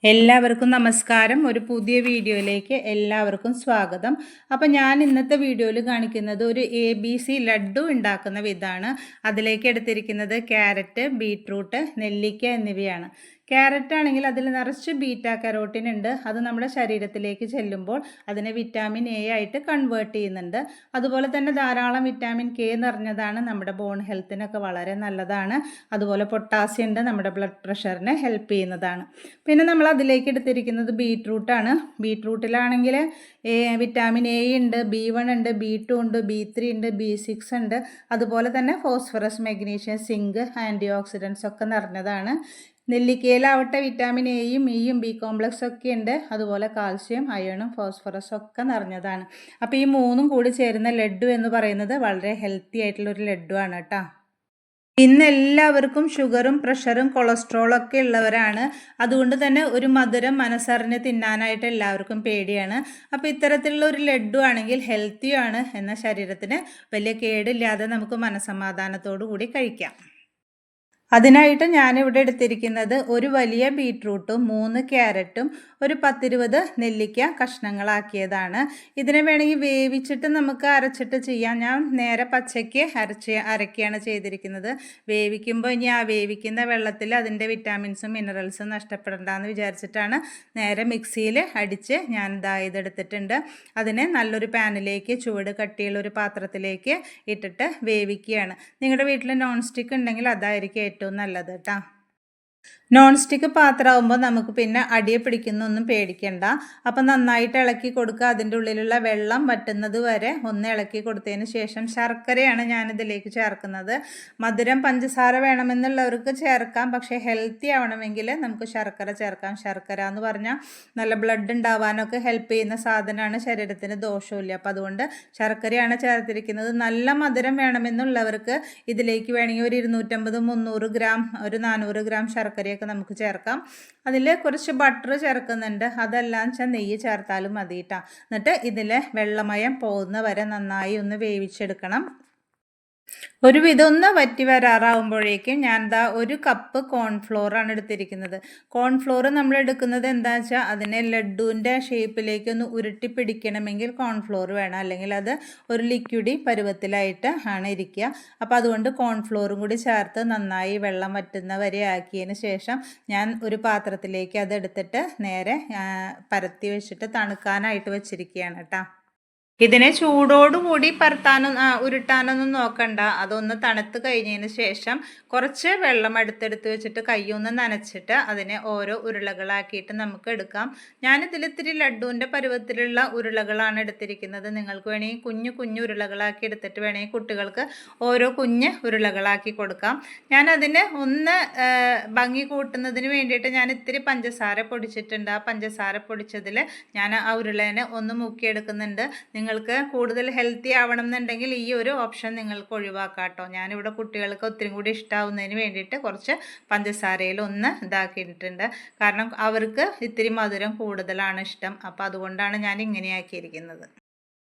എല്ലാവർക്കും നമസ്കാരം. ഒരു പുതിയ വീഡിയോയിലേക്ക് എല്ലാവർക്കും സ്വാഗതം. അപ്പോൾ ഞാൻ ഇന്നത്തെ വീഡിയോയിൽ കാണിക്കുന്നത് ഒരു ABC ലഡ്ഡു ഉണ്ടാക്കുന്ന വിധമാണ്. അതിലേക്ക് എടുത്തിരിക്കുന്നത് ക്യാരറ്റ്, ബീട്രൂട്ട്, നെല്ലിക്ക എന്നിവയാണ്. ക്യാരറ്റ് ആണെങ്കിൽ അതിൽ നിറച്ച് ബീറ്റാ കരോട്ടിൻ ഉണ്ട്. അത് നമ്മുടെ ശരീരത്തിലേക്ക് ചെല്ലുമ്പോൾ അതിനെ വിറ്റാമിൻ എ ആയിട്ട് കൺവേർട്ട് ചെയ്യുന്നുണ്ട്. അതുപോലെ തന്നെ ധാരാളം വിറ്റാമിൻ കെ നിറഞ്ഞതാണ്. നമ്മുടെ ബോൺ ഹെൽത്തിനൊക്കെ വളരെ നല്ലതാണ്. അതുപോലെ പൊട്ടാസ്യം ഉണ്ട്, നമ്മുടെ ബ്ലഡ് പ്രഷറിനെ ഹെൽപ്പ് ചെയ്യുന്നതാണ്. പിന്നെ നമ്മൾ അതിലേക്ക് എടുത്തിരിക്കുന്നത് ബീട്രൂട്ടാണ്. ബീട്രൂട്ടിലാണെങ്കിൽ വിറ്റാമിൻ എ ഉണ്ട്, B1 ഉണ്ട്, B2 ഉണ്ട്, B3 ഉണ്ട്, B6 ഉണ്ട്. അതുപോലെ തന്നെ phosphorus, magnesium, zinc, antioxidants ഒക്കെ നിറഞ്ഞതാണ്. നെല്ലിക്കയിലാവട്ടെ വിറ്റാമിൻ എയും ഇയും ബി കോംപ്ലക്സ് ഒക്കെ ഉണ്ട്. അതുപോലെ കാൽസ്യം, അയണും ഫോസ്ഫറസും ഒക്കെ നിറഞ്ഞതാണ്. അപ്പോൾ ഈ മൂന്നും കൂടി ചേരുന്ന ലഡ്ഡു എന്ന് പറയുന്നത് വളരെ ഹെൽത്തി ആയിട്ടുള്ളൊരു ലഡ്ഡു ആണ് കേട്ടോ. ഇന്ന് എല്ലാവർക്കും ഷുഗറും പ്രഷറും കൊളസ്ട്രോളും ഒക്കെ ഉള്ളവരാണ്. അതുകൊണ്ട് തന്നെ ഒരു മധുരം മനസ്സറിഞ്ഞ് തിന്നാനായിട്ട് എല്ലാവർക്കും പേടിയാണ്. അപ്പോൾ ഇത്തരത്തിലുള്ള ഒരു ലഡ്ഡു ആണെങ്കിൽ ഹെൽത്തിയാണ്, എന്നാൽ ശരീരത്തിന് വലിയ കേടില്ലാതെ നമുക്ക് മനസ്സമാധാനത്തോടു കൂടി കഴിക്കാം. അതിനായിട്ട് ഞാനിവിടെ എടുത്തിരിക്കുന്നത് ഒരു വലിയ ബീട്രൂട്ടും 3 ക്യാരറ്റും ഒരു 10-20 നെല്ലിക്ക കഷ്ണങ്ങളാക്കിയതാണ്. ഇതിനെ വേണമെങ്കിൽ വേവിച്ചിട്ട് നമുക്ക് അരച്ചിട്ട് ചെയ്യാം. ഞാൻ നേരെ പച്ചയ്ക്ക് അരക്കുകയാണ് ചെയ്തിരിക്കുന്നത്. വേവിക്കുമ്പോൾ ഇനി ആ വേവിക്കുന്ന വെള്ളത്തിൽ അതിൻ്റെ വിറ്റാമിൻസും മിനറൽസും നഷ്ടപ്പെടണ്ടെന്ന് വിചാരിച്ചിട്ടാണ് നേരെ മിക്സിയിൽ അടിച്ച് ഞാൻ ഇതെടുത്തിട്ടുണ്ട്. അതിനെ നല്ലൊരു പാനിലേക്ക്, ചൂട് കട്ടിയുള്ള ഒരു പാത്രത്തിലേക്ക് ഇട്ടിട്ട് വേവിക്കുകയാണ്. നിങ്ങളുടെ വീട്ടിൽ നോൺ സ്റ്റിക്ക് ഉണ്ടെങ്കിൽ അതായിരിക്കും ഏറ്റവും നല്ലത് കേട്ടോ. നോൺ സ്റ്റിക്ക് പാത്രമാകുമ്പോൾ നമുക്ക് പിന്നെ അടിയെ പിടിക്കുന്നൊന്നും പേടിക്കണ്ട. അപ്പം നന്നായിട്ട് ഇളക്കി കൊടുക്കുക. അതിൻ്റെ ഉള്ളിലുള്ള വെള്ളം വറ്റുന്നത് വരെ ഒന്ന് ഇളക്കി കൊടുത്തതിന് ശേഷം ശർക്കരയാണ് ഞാനിതിലേക്ക് ചേർക്കുന്നത്. മധുരം പഞ്ചസാര വേണമെന്നുള്ളവർക്ക് ചേർക്കാം, പക്ഷേ ഹെൽത്തി ആവണമെങ്കിൽ നമുക്ക് ശർക്കര ചേർക്കാം. ശർക്കര എന്ന് പറഞ്ഞാൽ നല്ല ബ്ലഡ് ഉണ്ടാവാനൊക്കെ ഹെൽപ്പ് ചെയ്യുന്ന സാധനമാണ്, ശരീരത്തിന് ദോഷമില്ല. അപ്പോൾ അതുകൊണ്ട് ശർക്കരയാണ് ചേർത്തിരിക്കുന്നത്. നല്ല മധുരം വേണമെന്നുള്ളവർക്ക് ഇതിലേക്ക് വേണമെങ്കിൽ ഒരു 250-300 ഗ്രാം, ഒരു 400 ഗ്രാം ശർക്കരയൊക്കെ നമുക്ക് ചേർക്കാം. അതിൽ കുറച്ച് ബട്ടർ ചേർക്കുന്നുണ്ട്. അതെല്ലാം വെച്ചാൽ നെയ്യ് ചേർത്താലും മതി കേട്ടോ. എന്നിട്ട് ഇതിൽ വെള്ളമയം പോകുന്ന വരെ നന്നായി ഒന്ന് വേവിച്ചെടുക്കണം. ഒരുവിധം ഒന്ന് വറ്റി വരാറാവുമ്പോഴേക്കും ഞാൻ ഒരു കപ്പ് കോൺഫ്ലോറാണ് എടുത്തിരിക്കുന്നത്. കോൺഫ്ലോർ നമ്മൾ എടുക്കുന്നത് എന്താ വെച്ചാൽ അതിനെ ലഡ്ഡുവിൻ്റെ ഷേപ്പിലേക്കൊന്ന് ഉരുട്ടി പിടിക്കണമെങ്കിൽ കോൺഫ്ലോർ വേണം, അല്ലെങ്കിൽ അത് ഒരു ലിക്വിഡി പരുവത്തിലായിട്ട് ആണ് ഇരിക്കുക. അപ്പോൾ അതുകൊണ്ട് കോൺഫ്ലോറും കൂടി ചേർത്ത് നന്നായി വെള്ളം വറ്റുന്ന വരെ ആക്കിയതിന് ശേഷം ഞാൻ ഒരു പാത്രത്തിലേക്ക് അതെടുത്തിട്ട് നേരെ പരത്തി വെച്ചിട്ട് തണുക്കാനായിട്ട് വെച്ചിരിക്കുകയാണ് കേട്ടോ. ഇതിനെ ചൂടോടുകൂടി പരത്താനും ഉരുട്ടാനൊന്നും നോക്കണ്ട. അതൊന്ന് തണുത്ത് കഴിഞ്ഞതിന് ശേഷം കുറച്ച് വെള്ളം എടുത്തെടുത്ത് വെച്ചിട്ട് കൈയൊന്ന് നനച്ചിട്ട് അതിനെ ഓരോ ഉരുളകളാക്കിയിട്ട് നമുക്ക് എടുക്കാം. ഞാനിതിൽ ഇത്തിരി ലഡ്ഡുവിൻ്റെ പരുവത്തിലുള്ള ഉരുളകളാണ് എടുത്തിരിക്കുന്നത്. നിങ്ങൾക്ക് വേണമെങ്കിൽ കുഞ്ഞു കുഞ്ഞു ഉരുളകളാക്കി എടുത്തിട്ട് വേണമെങ്കിൽ കുട്ടികൾക്ക് ഓരോ കുഞ്ഞ് ഉരുളകളാക്കി കൊടുക്കാം. ഞാനതിന് ഒന്ന് ഭംഗി കൂട്ടുന്നതിന് വേണ്ടിയിട്ട് ഞാൻ ഇത്തിരി പഞ്ചസാര പൊടിച്ചിട്ടുണ്ട്. ആ പഞ്ചസാര പൊടിച്ചതിൽ ഞാൻ ആ ഉരുളേനെ ഒന്ന് മുക്കിയെടുക്കുന്നുണ്ട്. നിങ്ങൾക്ക് കൂടുതൽ ഹെൽത്തി ആവണം എന്നുണ്ടെങ്കിൽ ഈ ഒരു ഓപ്ഷൻ നിങ്ങൾക്ക് ഒഴിവാക്കാം കേട്ടോ. ഞാനിവിടെ കുട്ടികൾക്ക് ഒത്തിരി കൂടി ഇഷ്ടമാവുന്നതിന് വേണ്ടിയിട്ട് കുറച്ച് പഞ്ചസാരയിൽ ഒന്ന് ഇതാക്കിയിട്ടുണ്ട്. കാരണം അവർക്ക് ഇത്തിരി മധുരം കൂടുതലാണ് ഇഷ്ടം. അപ്പോൾ അതുകൊണ്ടാണ് ഞാൻ ഇങ്ങനെയാക്കിയിരിക്കുന്നത്.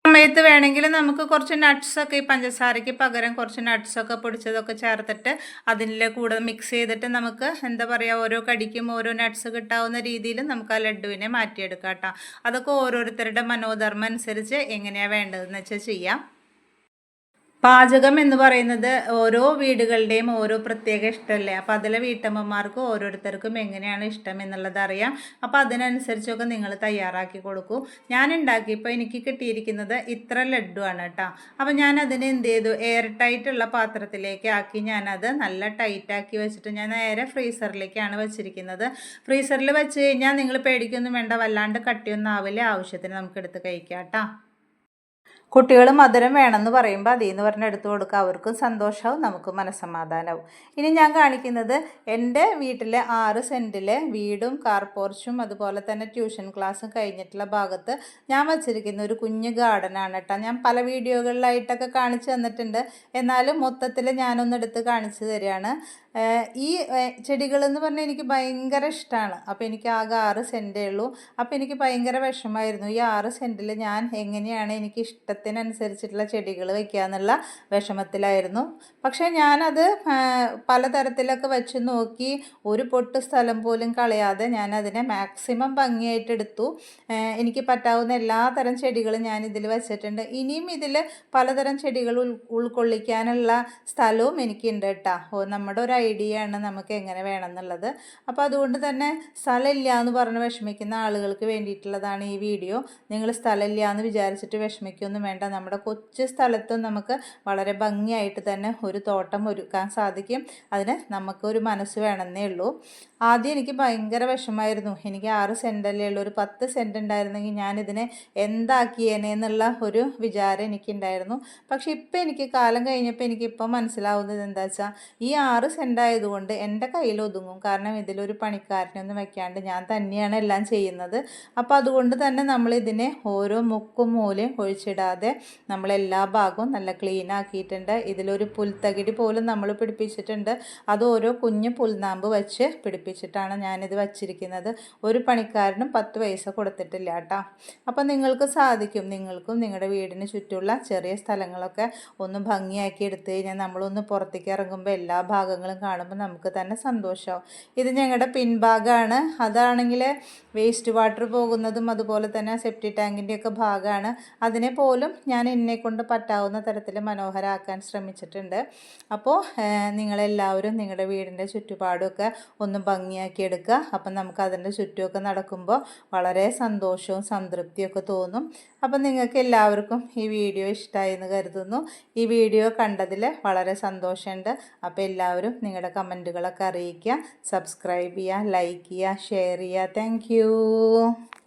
സമയത്ത് വേണമെങ്കിൽ നമുക്ക് കുറച്ച് നട്ട്സൊക്കെ, ഈ പഞ്ചസാരയ്ക്ക് പകരം കുറച്ച് നട്ട്സൊക്കെ പൊടിച്ചതൊക്കെ ചേർത്തിട്ട് അതിൻ്റെ കൂടെ മിക്സ് ചെയ്തിട്ട് നമുക്ക് എന്താ പറയുക, ഓരോ കടിക്കും ഓരോ നട്ട്സ് കിട്ടാവുന്ന രീതിയിൽ നമുക്ക് ആ ലഡ്ഡുവിനെ മാറ്റിയെടുക്കാം കേട്ടോ. അതൊക്കെ ഓരോരുത്തരുടെ മനോധർമ്മം അനുസരിച്ച് എങ്ങനെയാണ് വേണ്ടതെന്ന് വെച്ചാൽ ചെയ്യാം. പാചകം എന്ന് പറയുന്നത് ഓരോ വീടുകളുടെയും ഓരോ പ്രത്യേക ഇഷ്ടമല്ലേ. അപ്പോൾ അതിലെ വീട്ടമ്മമാർക്ക് ഓരോരുത്തർക്കും എങ്ങനെയാണ് ഇഷ്ടം എന്നുള്ളത് അറിയാം. അപ്പോൾ അതിനനുസരിച്ചൊക്കെ നിങ്ങൾ തയ്യാറാക്കി കൊടുക്കൂ. ഞാൻ ഉണ്ടാക്കിയപ്പോൾ എനിക്ക് കിട്ടിയിരിക്കുന്നത് ഇത്ര ലഡ്ഡു ആണ് കേട്ടോ. അപ്പോൾ ഞാൻ അതിന് എന്ത് ചെയ്തു, എയർ ടൈറ്റുള്ള പാത്രത്തിലേക്ക് ആക്കി ഞാനത് നല്ല ടൈറ്റാക്കി വെച്ചിട്ട് ഞാൻ നേരെ ഫ്രീസറിലേക്കാണ് വെച്ചിരിക്കുന്നത്. ഫ്രീസറിൽ വെച്ച് കഴിഞ്ഞാൽ നിങ്ങൾ പേടിക്കൊന്നും വേണ്ട, വല്ലാണ്ട് കട്ടിയൊന്നും ആവില്ല. ആവശ്യത്തിന് നമുക്ക് എടുത്ത് കഴിക്കാം കേട്ടോ. കുട്ടികൾ മധുരം വേണമെന്ന് പറയുമ്പോൾ അതിൽ നിന്ന് പറഞ്ഞ് എടുത്തു കൊടുക്കുക. അവർക്കും സന്തോഷമാവും, നമുക്ക് മനസ്സമാധാനമാവും. ഇനി ഞാൻ കാണിക്കുന്നത് എൻ്റെ വീട്ടിലെ 6 സെൻറ്റിലെ വീടും കാർ പോർച്ചും അതുപോലെ തന്നെ ട്യൂഷൻ ക്ലാസ്സും കഴിഞ്ഞിട്ടുള്ള ഭാഗത്ത് ഞാൻ വച്ചിരിക്കുന്ന ഒരു കുഞ്ഞ് ഗാർഡനാണ് കേട്ടോ. ഞാൻ പല വീഡിയോകളിലായിട്ടൊക്കെ കാണിച്ചു തന്നിട്ടുണ്ട്, എന്നാലും മൊത്തത്തിൽ ഞാനൊന്നെടുത്ത് കാണിച്ചു തരികയാണ്. ഈ ചെടികളെന്ന് പറഞ്ഞാൽ എനിക്ക് ഭയങ്കര ഇഷ്ടമാണ്. അപ്പോൾ എനിക്ക് ആകെ 6 സെൻറ്റേ ഉള്ളൂ. അപ്പോൾ എനിക്ക് ഭയങ്കര വിഷമമായിരുന്നു, ഈ 6 സെൻറ്റിൽ ഞാൻ എങ്ങനെയാണ് എനിക്ക് സ്ഥലത്തിനനുസരിച്ചിട്ടുള്ള ചെടികൾ വയ്ക്കുക എന്നുള്ള വിഷമത്തിലായിരുന്നു. പക്ഷേ ഞാനത് പലതരത്തിലൊക്കെ വെച്ച് നോക്കി ഒരു പൊട്ട് സ്ഥലം പോലും കളയാതെ ഞാനതിനെ മാക്സിമം ഭംഗിയായിട്ട് എടുത്തു. എനിക്ക് പറ്റാവുന്ന എല്ലാ തരം ചെടികളും ഞാൻ ഇതിൽ വെച്ചിട്ടുണ്ട്. ഇനിയും ഇതിൽ പലതരം ചെടികൾ ഉൾക്കൊള്ളിക്കാനുള്ള സ്ഥലവും എനിക്കുണ്ട് കേട്ടോ. നമ്മുടെ ഒരു ഐഡിയ ആണ് നമുക്ക് എങ്ങനെ വേണം എന്നുള്ളത്. അപ്പോൾ അതുകൊണ്ട് തന്നെ സ്ഥലമില്ല എന്ന് പറഞ്ഞ് വിഷമിക്കുന്ന ആളുകൾക്ക് വേണ്ടിയിട്ടുള്ളതാണ് ഈ വീഡിയോ. നിങ്ങൾ സ്ഥലമില്ല എന്ന് വിചാരിച്ചിട്ട് വിഷമിക്കൊന്നും വേണ്ട. നമ്മുടെ കൊച്ചു സ്ഥലത്തും നമുക്ക് വളരെ ഭംഗിയായിട്ട് തന്നെ ഒരു തോട്ടം ഒരുക്കാൻ സാധിക്കും. അതിന് നമുക്കൊരു മനസ്സ് വേണമെന്നേ ഉള്ളൂ. ആദ്യം എനിക്ക് ഭയങ്കര വിഷമമായിരുന്നു. എനിക്ക് 6 സെൻറ്റല്ലേ ഉള്ളൂ, ഒരു 10 സെൻറ്റ് ഉണ്ടായിരുന്നെങ്കിൽ ഞാനിതിനെ എന്താക്കിയേനെ എന്നുള്ള ഒരു വിചാരം എനിക്കുണ്ടായിരുന്നു. പക്ഷെ ഇപ്പം എനിക്ക് കാലം കഴിഞ്ഞപ്പോൾ എനിക്കിപ്പം മനസ്സിലാവുന്നത് എന്താ വെച്ചാൽ ഈ 6 സെൻറ്റ് ആയതുകൊണ്ട് എൻ്റെ കയ്യിൽ ഒതുങ്ങും. കാരണം ഇതിലൊരു പണിക്കാരനൊന്നും വെക്കാണ്ട് ഞാൻ തന്നെയാണ് എല്ലാം ചെയ്യുന്നത്. അപ്പോൾ അതുകൊണ്ട് തന്നെ നമ്മളിതിനെ ഓരോ മുക്കും മൂലയും ഒഴിച്ചിടാതെ നമ്മളെല്ലാ ഭാഗവും നല്ല ക്ലീൻ ആക്കിയിട്ടുണ്ട്. ഇതിലൊരു പുൽത്തകിടി പോലും നമ്മൾ പിടിപ്പിച്ചിട്ടുണ്ട്. അത് ഓരോ കുഞ്ഞു പുൽനാമ്പ് വെച്ച് പിടിപ്പിച്ചിട്ടാണ് ഞാനിത് വച്ചിരിക്കുന്നത്. ഒരു പണിക്കാരനും 10 പൈസ കൊടുത്തിട്ടില്ല കേട്ടോ. അപ്പോൾ നിങ്ങൾക്ക് സാധിക്കും, നിങ്ങൾക്കും നിങ്ങളുടെ വീടിന് ചുറ്റുമുള്ള ചെറിയ സ്ഥലങ്ങളൊക്കെ ഒന്ന് ഭംഗിയാക്കി എടുത്തു കഴിഞ്ഞാൽ നമ്മളൊന്ന് പുറത്തേക്ക് ഇറങ്ങുമ്പോൾ എല്ലാ ഭാഗങ്ങളും കാണുമ്പോൾ നമുക്ക് തന്നെ സന്തോഷമാവും. ഇത് ഞങ്ങളുടെ പിൻഭാഗമാണ്. അതാണെങ്കിൽ വേസ്റ്റ് വാട്ടർ പോകുന്നതും അതുപോലെ തന്നെ സെപ്റ്റി ടാങ്കിൻ്റെയൊക്കെ ഭാഗമാണ്. അതിനെ പോലും ഞാൻ എന്നെക്കൊണ്ട് പറ്റാവുന്ന തരത്തിൽ മനോഹരമാക്കാൻ ശ്രമിച്ചിട്ടുണ്ട്. അപ്പോൾ നിങ്ങളെല്ലാവരും നിങ്ങളുടെ വീടിൻ്റെ ചുറ്റുപാടുമൊക്കെ ഒന്ന് ഭംഗിയാക്കി എടുക്കുക. അപ്പം നമുക്ക് അതിൻ്റെ ചുറ്റുമൊക്കെ നടക്കുമ്പോൾ വളരെ സന്തോഷവും സംതൃപ്തിയൊക്കെ തോന്നും. അപ്പം നിങ്ങൾക്ക് എല്ലാവർക്കും ഈ വീഡിയോ ഇഷ്ടമായി എന്ന് കരുതുന്നു. ഈ വീഡിയോ കണ്ടതിൽ വളരെ സന്തോഷമുണ്ട്. അപ്പോൾ എല്ലാവരും നിങ്ങളുടെ കമൻറ്റുകളൊക്കെ അറിയിക്കുക, സബ്സ്ക്രൈബ് ചെയ്യുക, ലൈക്ക് ചെയ്യുക, ഷെയർ ചെയ്യുക. താങ്ക്